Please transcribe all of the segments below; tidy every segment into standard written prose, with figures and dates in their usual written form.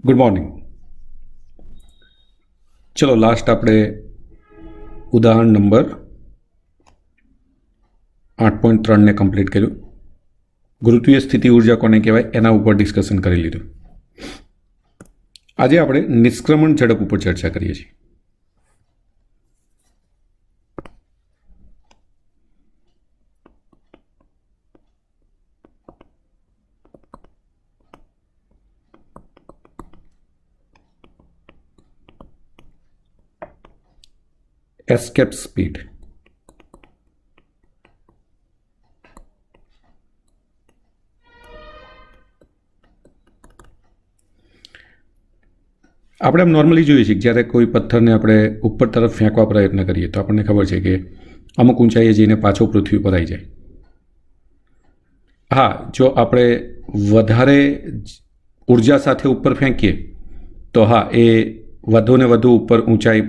Good morning. ચલો last આપણે ઉદાહરણ નંબર 8.3ને કમ્પ્લીટ કર્યું. ગુરુત્વીય સ્થિતિ ઉર્જા કોને કહેવાય એના ઉપર ડિસ્કશન કરી લીધું. આજે આપણે નિષ્ક્રમણ ઝડપ ઉપર ચર્ચા કરીએ છીએ. Escape speed. આપણે નોર્મલી જોઈએ છીએ કે જ્યારે કોઈ પથ્થરને આપણે ઉપર તરફ ફેંકવા પ્રયત્ન કરીએ તો આપણને ખબર છે કે અમુક ઊંચાઈએ જઈને પાછો પૃથ્વી પર આવી જાય. હા, જો આપણે વધારે ઉર્જા સાથે ઉપર ફેંકીએ તો હા, એ વધુ ને વધુ ઉપર ઊંચાઈ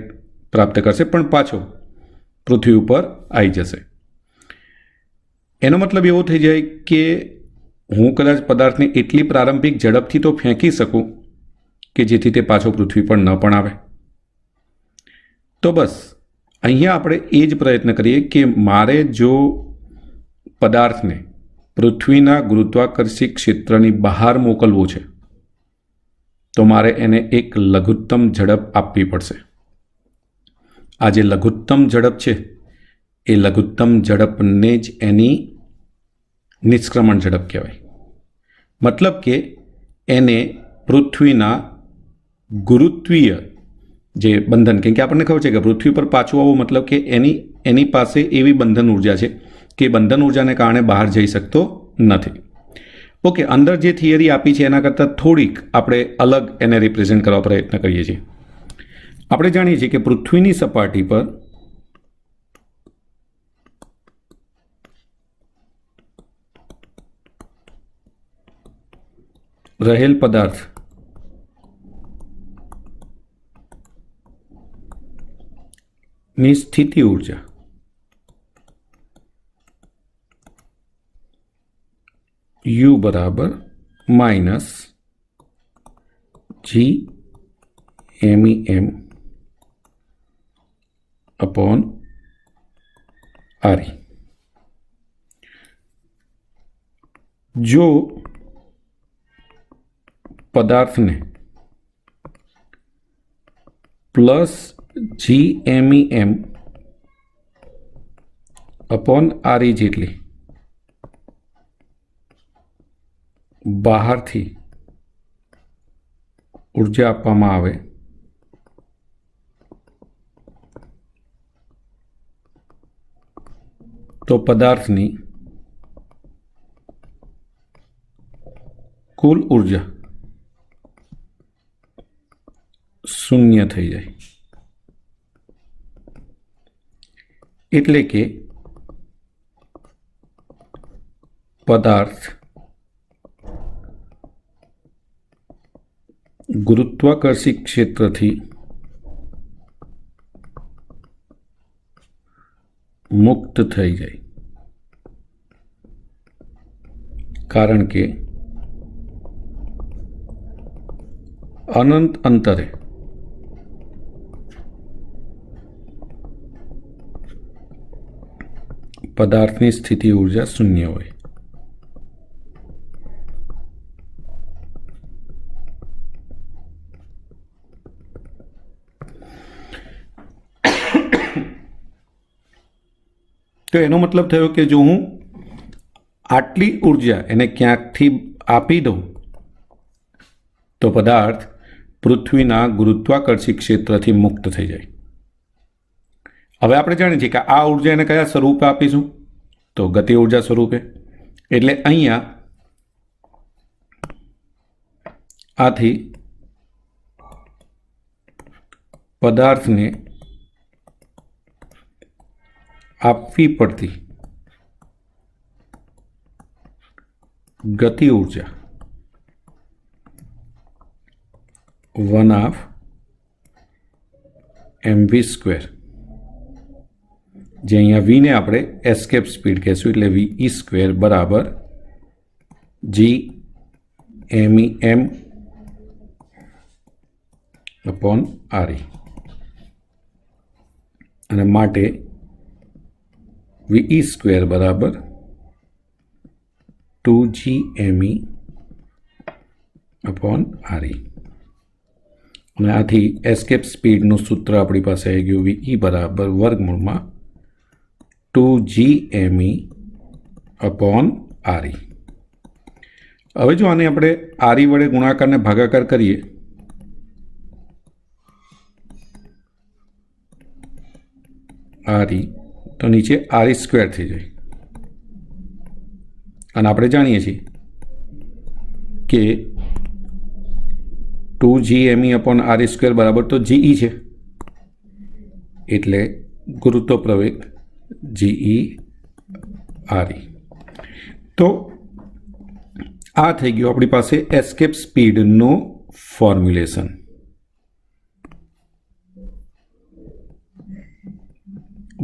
પ્રાપ્ત કરશે, પણ પાછો પૃથ્વી ઉપર આવી જશે. એનો મતલબ એવો થઈ જાય કે હું કદાચ પદાર્થને એટલી પ્રારંભિક ઝડપથી તો ફેંકી શકું કે જેથી તે પાછો પૃથ્વી પર ન પણ આવે. તો બસ અહીંયા આપણે એ જ પ્રયત્ન કરીએ કે મારે જો પદાર્થને પૃથ્વીના ગુરુત્વાકર્ષી ક્ષેત્રની બહાર મોકલવું છે તો મારે એને એક લઘુત્તમ ઝડપ આપવી પડશે. આ જે લઘુત્તમ ઝડપ છે એ લઘુત્તમ ઝડપને જ એની નિષ્ક્રમણ ઝડપ કહેવાય. મતલબ કે એને પૃથ્વીના ગુરુત્વીય જે બંધન, કેમ કે આપણને ખબર છે કે પૃથ્વી પર પાછું આવવું મતલબ કે એની પાસે એવી બંધન ઉર્જા છે કે બંધન ઉર્જાને કારણે બહાર જઈ શકતો નથી. ઓકે, અંદર જે થિયરી આપી છે એના કરતાં થોડીક આપણે અલગ એને રિપ્રેઝેન્ટ કરવા પ્રયત્ન કરીએ છીએ. આપણે જાણીએ છીએ કે પૃથ્વીની સપાટી પર રહેલ પદાર્થ ની સ્થિતિ ઉર્જા U બરાબર માઇનસ GMEM अपॉन RE. जो पदार्थ ने प्लस GMEM अपॉन RE જેટલી બહારથી ઉર્જા આપવામાં આવે તો પદાર્થની કુલ ઉર્જા શૂન્ય થઈ જાય. એટલે કે પદાર્થ ગુરુત્વાકર્ષી ક્ષેત્રથી મુક્ત થઈ જાય, કારણ કે અનંત અંતરે પદાર્થની સ્થિતિ ઉર્જા શૂન્ય હોય. તો એનો મતલબ થયો કે જો હું આટલી ઉર્જા એને ક્યાંકથી આપી દઉં તો પદાર્થ પૃથ્વીના ગુરુત્વાકર્ષી ક્ષેત્રથી મુક્ત થઈ જાય. હવે આપણે જાણીએ છીએ કે આ ઉર્જા એને કયા સ્વરૂપે આપીશું? તો ગતિ ઉર્જા સ્વરૂપે. એટલે અહીંયા આથી પદાર્થને આપવી પડતી ગતિ ઉર્જા 1/2 mv², જે અહીંયા વીને આપણે એસ્કેપ સ્પીડ કહેશું, એટલે VE² બરાબર GMEM अपॉन RE અને માટે VE સ્ક્વેર બરાબર 2GME अपॉन RE અને આથી એસ્કેપ સ્પીડનું સૂત્ર આપણી પાસે આવી ગયું VE બરાબર વર્ગમૂળમાં 2GME अपॉन RE। હવે જો આને આપણે RE વડે ગુણાકારને ભાગાકાર કરીએ RE તો નીચે RE સ્ક્વેર થઈ જાય અને આપણે જાણીએ છીએ કે 2GME अपॉन RE स्क्वेर बराबर तो GE है એટલે ગુરુત્વ પ્રવેગ GE RE। તો આ થઈ ગયું આપણી પાસે એસ્કેપ સ્પીડનો ફોર્મ્યુલેશન।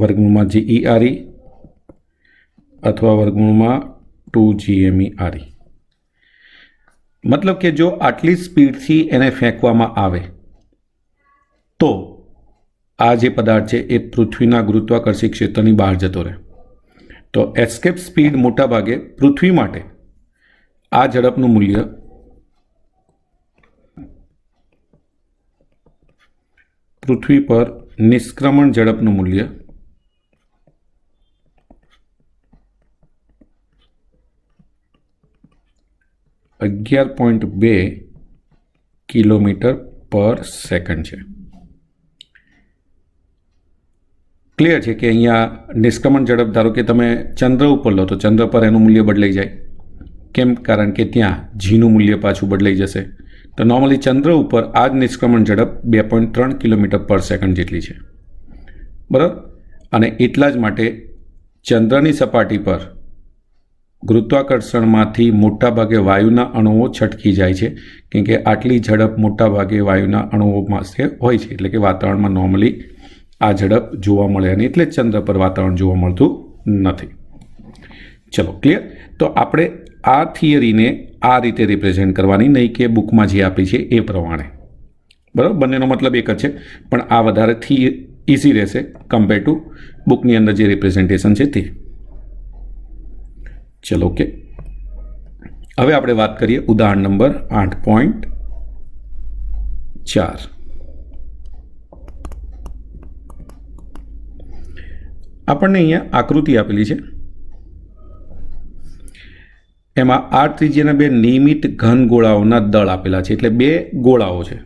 વર્ગમૂળમાં GE RE અથવા વર્ગમૂળમાં 2GME RE। मतलब કે જો આટલી સ્પીડથી એને ફેંકવામાં આવે તો આ જે પદાર્થ છે એ પૃથ્વીના ગુરુત્વાકર્ષી ક્ષેત્રની બહાર જતો રહે। તો એસ્કેપ સ્પીડ મોટા ભાગે પૃથ્વી માટે આ ઝડપનું મૂલ્ય પૃથ્વી પર નિષ્ક્રમણ ઝડપનું મૂલ્ય 11.2 કિલોમીટર પર સેકન્ડ છે। ક્લિયર છે કે અહીંયા નિષ્ક્રમણ ઝડપ ધારો કે તમે ચંદ્ર ઉપર લો તો ચંદ્ર પર એનું મૂલ્ય બદલાઈ જાય। કેમ? કારણ કે ત્યાં જીનું મૂલ્ય પાછું બદલાઈ જશે। તો નોર્મલી ચંદ્ર ઉપર આ જ નિષ્ક્રમણ ઝડપ 2.3 કિલોમીટર પર સેકન્ડ જેટલી છે, બરાબર। અને એટલા જ માટે ચંદ્રની સપાટી પર ગુરુત્વાકર્ષણમાંથી મોટાભાગે વાયુના અણુઓ છટકી જાય છે, કેમ કે આટલી ઝડપ મોટાભાગે વાયુના અણુઓમાં હોય છે, એટલે કે વાતાવરણમાં નોર્મલી આ ઝડપ જોવા મળે અને એટલે ચંદ્ર પર વાતાવરણ જોવા મળતું નથી। ચલો ક્લિયર। તો આપણે આ થિયરીને આ રીતે રિપ્રેઝેન્ટ કરવાની, નહીં કે બુકમાં જે આપી છે એ પ્રમાણે, બરાબર। બંનેનો મતલબ એક જ છે, પણ આ વધારે ઇઝી રહેશે કમ્પેર ટુ બુકની અંદર જે રિપ્રેઝેન્ટેશન છે તે। चलो ओके। હવે આપણે વાત કરીએ ઉદાહરણ નંબર 8.4। આપણને અહીંયા આકૃતિ આપેલી છે, એમાં R ત્રિજ્યાના બે નિયમિત ઘન ગોળાઓના દળ આપેલા છે, એટલે બે ગોળાઓ છે।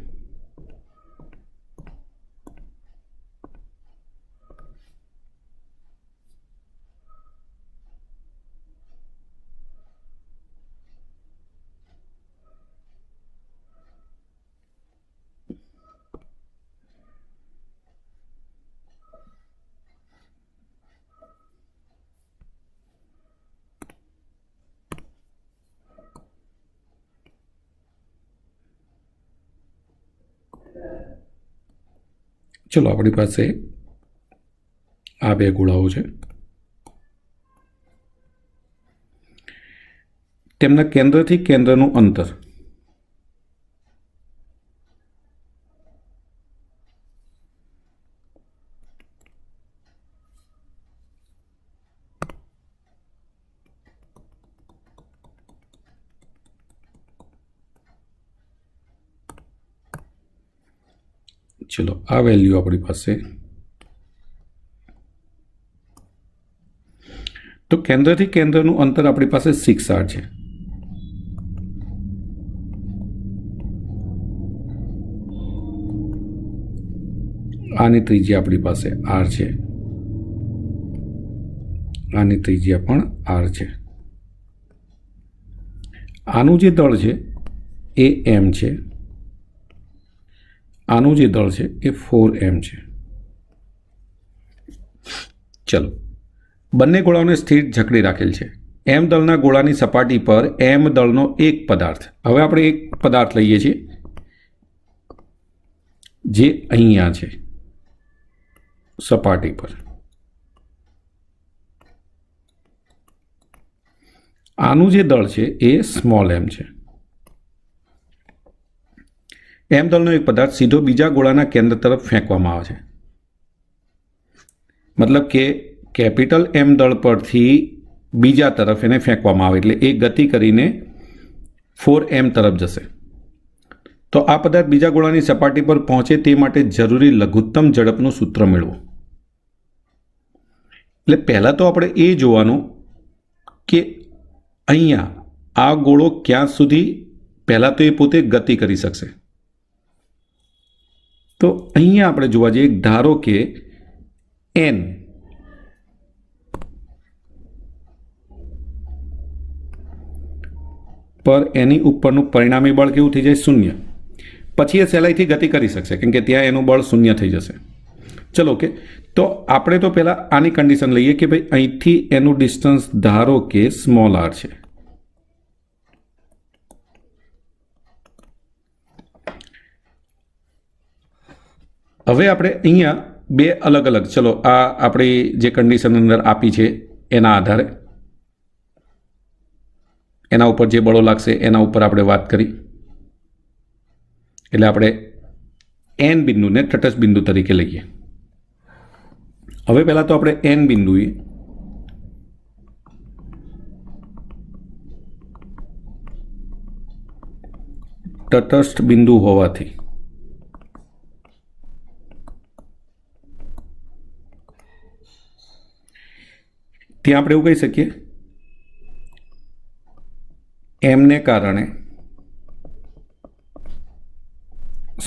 ચલો આપણી પાસે આ બે ગોળાઓ છે, તેમના કેન્દ્રથી કેન્દ્રનું અંતર चलो आ वैल्यू अपनी पास तो केंद्र थी केंद्र नु अंतर अपनी पास 6R है। आनी त्रिज्या अपनी पास R है, आनी त्रिज्या पण R है। आनु जे दळ है ए M है, आनु जे दळ है ए 4M है। चलो बंने गोळाओने स्थिर जकड़ी राखेल है। एम दळना गोळानी सपाटी पर एम दळनो एक पदार्थ, हवे आपणे एक पदार्थ लईए छीए जे अहींया छे सपाटी पर। आनु जे दळ है ए स्मॉल एम है, એમ દળનો એક પદાર્થ સીધો બીજા ગોળાના કેન્દ્ર તરફ ફેંકવામાં આવે છે. મતલબ કે કેપિટલ એમ દળ પરથી બીજા તરફ એને ફેંકવામાં આવે એટલે એ ગતિ કરીને 4m તરફ જશે. તો આ પદાર્થ બીજા ગોળાની સપાટી પર પહોંચે તે માટે જરૂરી લઘુત્તમ ઝડપનું સૂત્ર મેળવો. એટલે પહેલાં તો આપણે એ જોવાનું કે અહીંયા આ ગોળો ક્યાં સુધી પહેલાં તો એ પોતે ગતિ કરી શકશે. તો અહીંયા આપણે જોવા જઈએ, ધારો કે n પર એની ઉપરનું પરિણામી બળ કેવું થઈ જાય? 0. પછી એ સહેલાઈથી ગતિ કરી શકશે કેમ કે ત્યાં એનું બળ 0 થઈ જશે. ચલો ઓકે, તો આપણે તો પહેલાં આની કન્ડિશન લઈએ કે ભાઈ અહીંથી એનું ડિસ્ટન્સ ધારો કે સ્મોલ r છે. હવે આપણે અહીંયા બે અલગ અલગ, ચલો આ આપણી જે કન્ડિશન અંદર આપી છે એના આધારે એના ઉપર જે બળો લાગશે એના ઉપર આપણે વાત કરી. એટલે આપણે n બિંદુને તટસ્થ બિંદુ તરીકે લઈએ. હવે પહેલાં તો આપણે n બિંદુએ તટસ્થ બિંદુ હોવાથી ત્યાં આપણે એવું કહી શકીએ એમને કારણે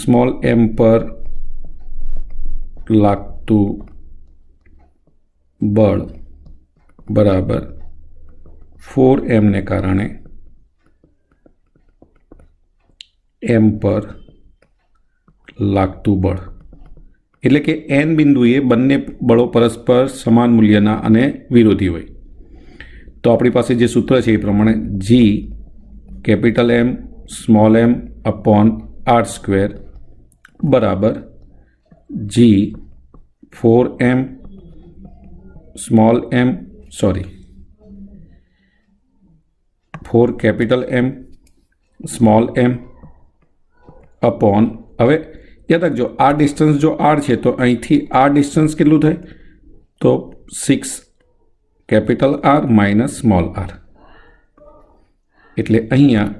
સ્મોલ m પર લાગતું બળ બરાબર 4m ને કારણે m પર લાગતું બળ. એટલે કે n બિંદુએ બંને બળો પરસ્પર સમાન મૂલ્યના અને વિરોધી હોય. તો આપણી પાસે જે સૂત્ર છે એ પ્રમાણે g capital M small m upon r square બરાબર g 4m small m 4 capital M small m upon, હવે યાદ રાખજો આ ડિસ્ટન્સ જો r છે તો અહીંથી આ ડિસ્ટન્સ કેટલું થાય? તો 6 capital R minus small r. એટલે અહીંયા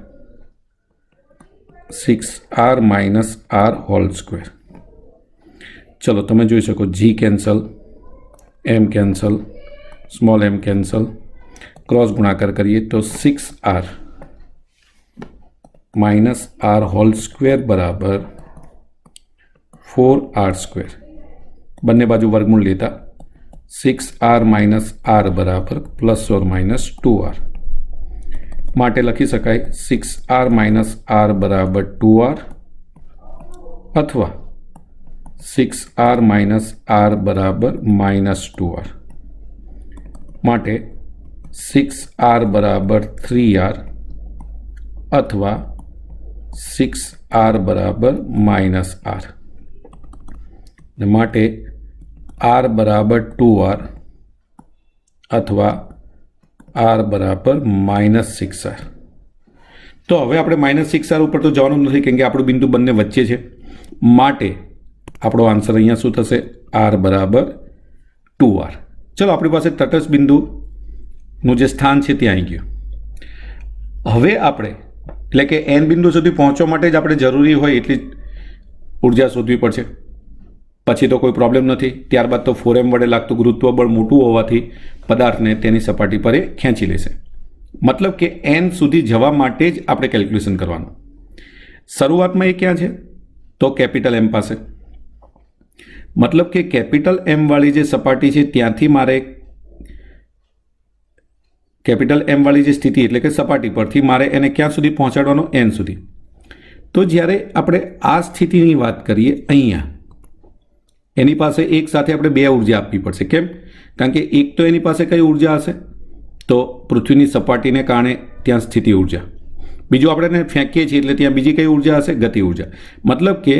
6r minus r whole square. ચલો તમે જોઈ શકો g cancel, m cancel, small m cancel, cross ગુણાકાર કરીએ તો 6r minus r whole square બરાબર 4r સ્ક્વેર. બંને બાજુ વર્ગમૂળ લેતા 6r માઇનસ r બરાબર પ્લસ ઓર માઇનસ 2r. માટે લખી શકાય 6r માઇનસ r બરાબર 2r અથવા 6r માઇનસ r બરાબર માઇનસ 2r. માટે 6r બરાબર 3r અથવા 6r બરાબર માઇનસ r. માટે r બરાબર 2r અથવા r બરાબર માઇનસ 6r. તો હવે આપણે માઇનસ 6r ઉપર તો જવાનું નથી કેમ કે આપણું બિંદુ બંને વચ્ચે છે. માટે આપણો આન્સર અહીંયા શું થશે? r બરાબર 2r. ચલો આપણી પાસે તટસ્થ બિંદુનું જે સ્થાન છે ત્યાં આવી ગયું. હવે આપણે એટલે કે n બિંદુ સુધી પહોંચવા માટે જ આપણે જરૂરી હોય એટલી ઉર્જા શોધવી પડશે. પછી તો કોઈ પ્રોબ્લેમ નથી. ત્યારબાદ તો 4m વડે લાગતું ગુરુત્વબળ મોટું હોવાથી પદાર્થને તેની સપાટી પર એ ખેંચી લેશે. મતલબ કે n સુધી જવા માટે જ આપણે કેલ્ક્યુલેશન કરવાનું. શરૂઆતમાં એ ક્યાં છે? તો કેપિટલ M પાસે. મતલબ કે કેપિટલ M વાળી જે સપાટી છે ત્યાંથી મારે કેપિટલ M વાળી જે સ્થિતિ એટલે કે સપાટી પરથી મારે એને ક્યાં સુધી પહોંચાડવાનો? n સુધી. તો જ્યારે આપણે આ સ્થિતિની વાત કરીએ અહીંયા એની પાસે એક સાથે આપણે બે ઉર્જા આપવી પડશે. કેમ? કારણ કે એક તો એની પાસે કઈ ઉર્જા હશે? તો પૃથ્વીની સપાટીને કારણે ત્યાં સ્થિતિ ઉર્જા. બીજું આપણે એને ફેંકીએ છીએ એટલે ત્યાં બીજી કઈ ઉર્જા હશે? ગતિ ઉર્જા. મતલબ કે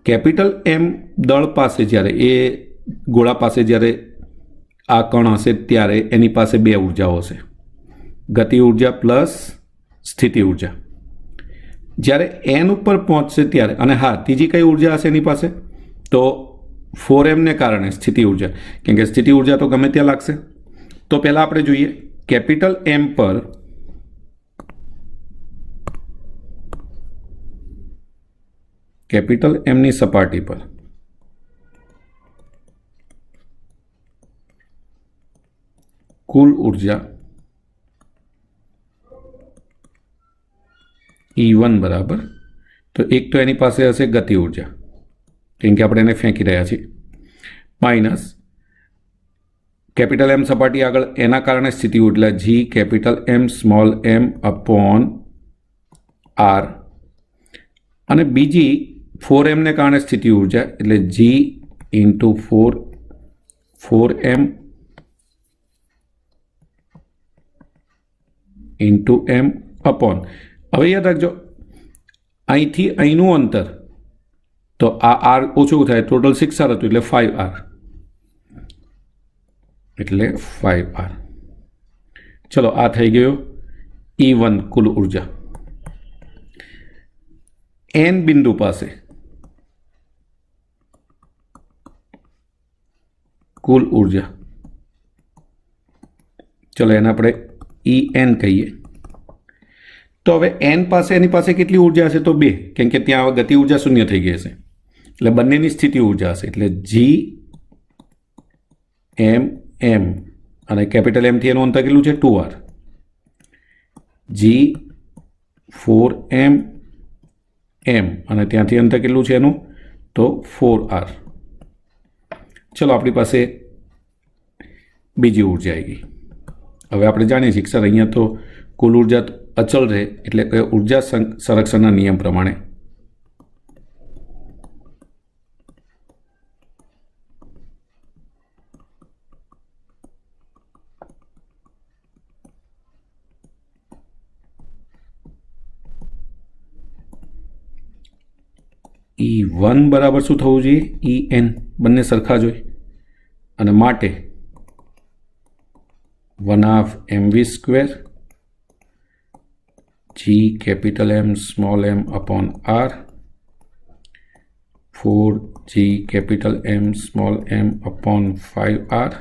કેપિટલ M દળ પાસે જ્યારે એ ગોળા પાસે જ્યારે આ કણ હશે ત્યારે એની પાસે બે ઉર્જાઓ હશે, ગતિ ઉર્જા પ્લસ સ્થિતિ ઉર્જા. જ્યારે એન ઉપર પહોંચશે ત્યારે, અને હા, ત્રીજી કઈ ઉર્જા હશે એની પાસે? તો 4m ને કારણે સ્થિતિ ઉર્જા, કેમ કે સ્થિતિ ઉર્જા તો ગમે ત્યાં લાગશે. તો પહેલાં આપણે જોઈએ કેપિટલ એમ પર કેપિટલ એમની સપાટી પર કુલ ઉર્જા E1 બરાબર, તો એક તો એની પાસે હશે ગતિ ઉર્જા, કેમ કે આપણે એને ફેંકી રહ્યા છીએ, માઇનસ કેપિટલ એમ સપાટી આગળ એના કારણે સ્થિતિ ઉર્જા G capital M small M upon R, અને બીજી 4m ને કારણે સ્થિતિ ઉર્જા એટલે G into 4m into M upon. હવે યાદ રાખજો, અહીંથી અહીંનું અંતર, તો આ આર ઓછું થાય, ટોટલ 6r હતું એટલે 5r, એટલે 5r. ચલો, આ થઈ ગયો E1 કુલ ઉર્જા. એન બિંદુ પાસે કુલ ઉર્જા, ચલો એને આપણે En કહીએ. તો હવે એન પાસે એની પાસે કેટલી ઉર્જા હશે? તો 2, કેમ કે ત્યાં ગતિ ઉર્જા શૂન્ય થઈ ગઈ હશે, એટલે બંનેની સ્થિતિ ઉર્જા હશે, એટલે જી એમ એમ, અને કેપિટલ એમથી એનું અંતર કેટલું છે? 2r, જી 4m એમ, અને ત્યાંથી અંતર કેટલું છે એનું? તો 4r. ચલો, આપણી પાસે બીજી ઉર્જા આવી ગઈ. હવે આપણે જાણીએ છીએ કે સર અહીંયા તો કુલ ઉર્જા અચલ રહે, એટલે કે ઉર્જા સંરક્ષણના નિયમ પ્રમાણે E1 બરાબર શું થવું જોઈએ? En, બંને સરખા જ હોય, અને માટે 1/mv² G capital M small M upon R 4g capital M small m upon 5r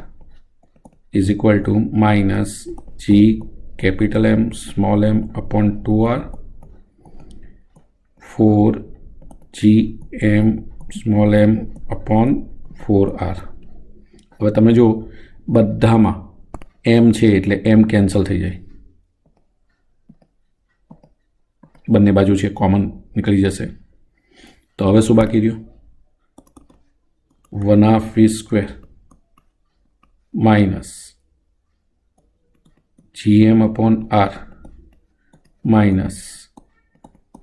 is equal to minus g capital M small m upon 2r 4g m small m upon 4r. હવે તમે જો બધામાં m છે એટલે m cancel થઈ જાય, બંને બાજુ છે કોમન નીકળી જશે. તો હવે શું બાકી રહ્યું? 1/v² minus gm upon r minus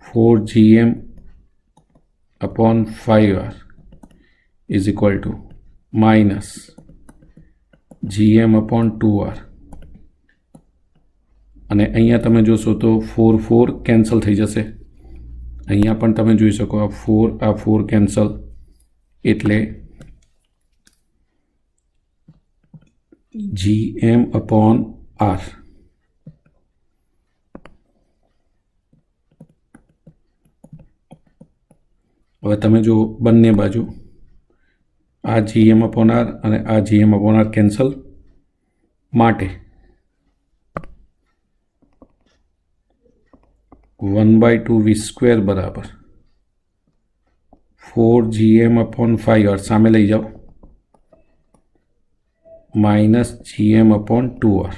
4gm upon 5r is equal to minus gm upon 2r. અને અહીંયા તમે જોશો તો 4 કેન્સલ થઈ જશે. અહીંયા પણ તમે જોઈ શકો આ 4 કેન્સલ, એટલે gm upon r. હવે તમે જો બંને બાજુ આ gm upon r અને આ gm upon r કેન્સલ, માટે 1/2v² બરાબર 4gm upon 5r સામે લઈ જાઓ, માઇનસ gm upon 2r.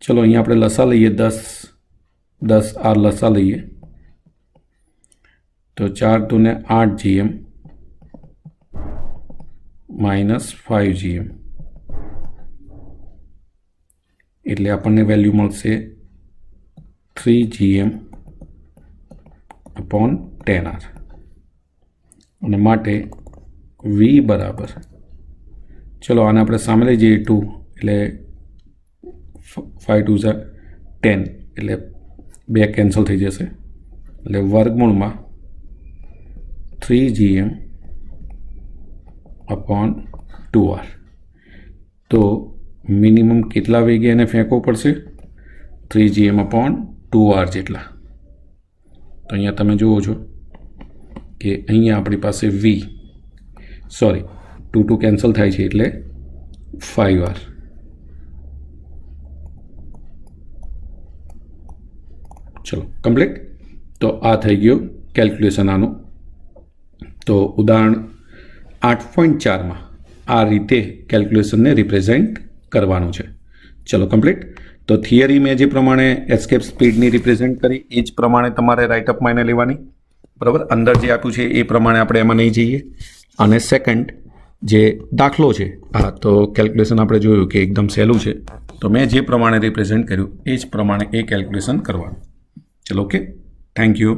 ચલો અહીંયા આપણે લસા લઈએ, 10r લસા લઈએ તો 4 × 2 = 8 gm માઇનસ 5 gm, એટલે આપણને વેલ્યુ મળશે 3 gm upon 10r. અને માટે v બરાબર, ચલો આને આપણે સામે લઈ જઈએ 2, એટલે 5 × 2 = 10, એટલે 2 કેન્સલ થઈ જશે, એટલે વર્ગમૂળમાં 3 gm upon 2r. તો મિનિમમ કેટલા વેગે એને ફેંકવો પડશે? 3 gm upon 2r જેટલા. તો અહીંયા તમે જુઓ છો કે અહીંયા આપણી પાસે વી, સોરી 2 કેન્સલ થાય છે એટલે 5R. ચલો કમ્પ્લીટ. તો આ થઈ ગયું કેલ્ક્યુલેશન આનું. તો ઉદાહરણ 8.4માં આ રીતે કેલ્ક્યુલેશનને રિપ્રેઝેન્ટ કરવાનું છે. ચલો કમ્પ્લીટ. તો થિયરી મેં જે પ્રમાણે એસ્કેપ સ્પીડની રિપ્રેઝેન્ટ કરી એ જ પ્રમાણે તમારે રાઇટઅપમાં એને લેવાની, બરાબર. અંદર જે આપ્યું છે એ પ્રમાણે આપણે એમાં નહીં જઈએ. અને સેકન્ડ જે દાખલો છે, હા, તો કેલ્ક્યુલેશન આપણે જોયું કે એકદમ સહેલું છે, તો મેં જે પ્રમાણે રિપ્રેઝેન્ટ કર્યું એ જ પ્રમાણે એ કેલ્ક્યુલેશન કરવાનું. ચલો ઓકે, થેન્ક યુ.